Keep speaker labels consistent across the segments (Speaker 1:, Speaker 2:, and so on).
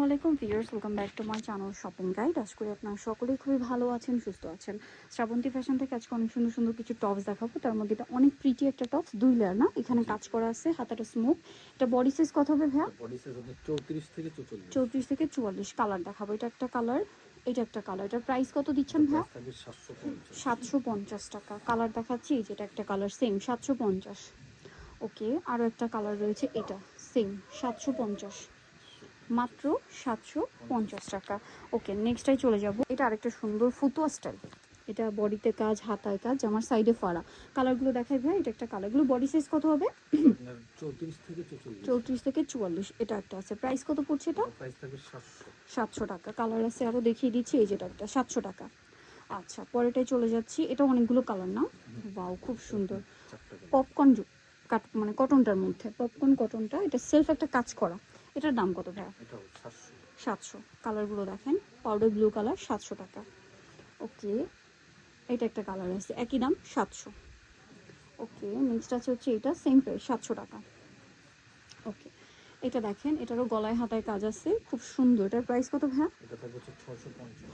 Speaker 1: আলাইকুম viewers, welcome back to my channel shopping guide. আশা করি আপনারা সকলেই খুবই ভালো আছেন, সুস্থ আছেন। শ্রাবন্তী ফ্যাশন থেকে আজকে অনেক সুন্দর সুন্দর কিছু টপস দেখাবো। তার মধ্যে এটা অনেক প্রিটি একটা টপস, 2 লেয়ার না, এখানে কাজ করা আছে, হাতাটা স্মোক। এটা বডি সাইজ কত হবে ভাইয়া?
Speaker 2: বডি সাইজ হবে 34 থেকে 44।
Speaker 1: 34 থেকে 44 কালার দেখাবো। এটা একটা কালার, এটা একটা কালার। এটার প্রাইস কত দিচ্ছেন ভাইয়া? 750 টাকা। কালার দেখাচ্ছি, যেটা একটা কালার সেম 750। ওকে, আরও একটা কালার রয়েছে, এটা সেম 750, মাত্র 750 টাকা। ওকে, নেক্সটটাই চলে যাব। এটা আরেকটা সুন্দর ফুতুয়া স্টাইল। এটা বডিতে কাজ, হাতায় কাজ, আমার সাইডে ফাড়া। কালারগুলো দেখাই ভাই। এটা একটা কালারগুলো বডি সাইজ কত হবে?
Speaker 2: আপনার 34 থেকে 44।
Speaker 1: 34 থেকে 44। এটা একটা আছে, প্রাইস কত পড়ছে এটা?
Speaker 2: প্রাইস থাকবে
Speaker 1: 700 টাকা। কালার আছে আরও, দেখিয়ে দিচ্ছি। এই যেটা একটা 700 টাকা। আচ্ছা, পরেটাই চলে যাচ্ছি। এটা অনেকগুলো কালার না? বাও, খুব সুন্দর। পপকর্ন কাট, মানে কটনটার মধ্যে পপকর্ন কটনটা। এটা সেলফ একটা কাজ করা। এটার দাম কত ভাই?
Speaker 2: এটা
Speaker 1: 700। কালারগুলো দেখেন, পাউডার ব্লু কালার, 700 টাকা। ওকে, এটা একটা কালার আছে, একই দাম 700। ওকে, নেক্সট আছে হচ্ছে এটা, সেম প্রাইস 700 টাকা। ওকে, এটা দেখেন, এটারও গলায় হাতায় কাজ আছে, খুব সুন্দর। এটার প্রাইস কত ভাইয়া?
Speaker 2: এটা থাকবে 650।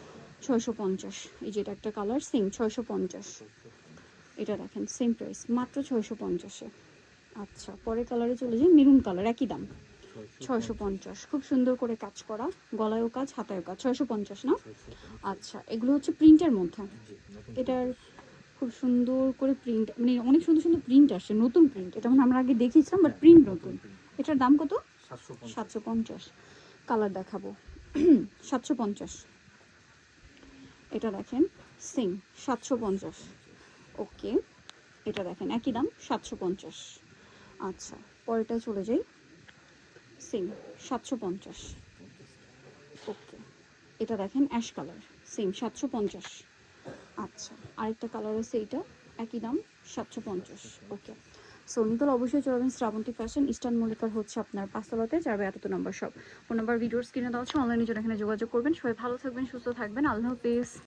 Speaker 1: 650। এই যে এটা একটা কালার সেম 650। এটা দেখেন সেম প্রাইস, মাত্র 650-এ। আচ্ছা, পরের কালারে চলে যাই, মেরুন কালার, একই দাম 650। খুব সুন্দর করে কাজ করা, গলায়ও কাজ, হাতায়ও কাজ, 650 না? আচ্ছা, এগুলো হচ্ছে প্রিন্টের মধ্যে। এটার খুব সুন্দর করে প্রিন্ট, মানে অনেক সুন্দর সুন্দর প্রিন্ট আসছে, নতুন প্রিন্ট। এটা মানে আমরা আগে দেখিয়েছিলাম, বাট প্রিন্ট নতুন। এটার দাম কত? 750। কালার দেখাবো 750। এটা দেখেন সেম 750। ওকে, এটা দেখেন একই দাম 750। আচ্ছা, পরেরটায় চলে যাই, সেম 750। ওকে, এটা দেখেন অ্যাশ কালার, সেম 750। আচ্ছা, আরেকটা কালার আছে, এইটা একই দাম 750। ওকে, সো নিতল অবশ্যই চলবেন শ্রাবন্তী ফ্যাশন, ইস্টার্ন মল্লিকার হচ্ছে আপনার 5তলাতে, 4/8 নম্বর শপ। ফোন নাম্বার ভিডিওর স্ক্রিনে দেওয়া আছে, অনলাইনে জন্য এখানে যোগাযোগ করবেন। সবাই ভালো থাকবেন, সুস্থ থাকবেন, আল্লাহ হাফেজ।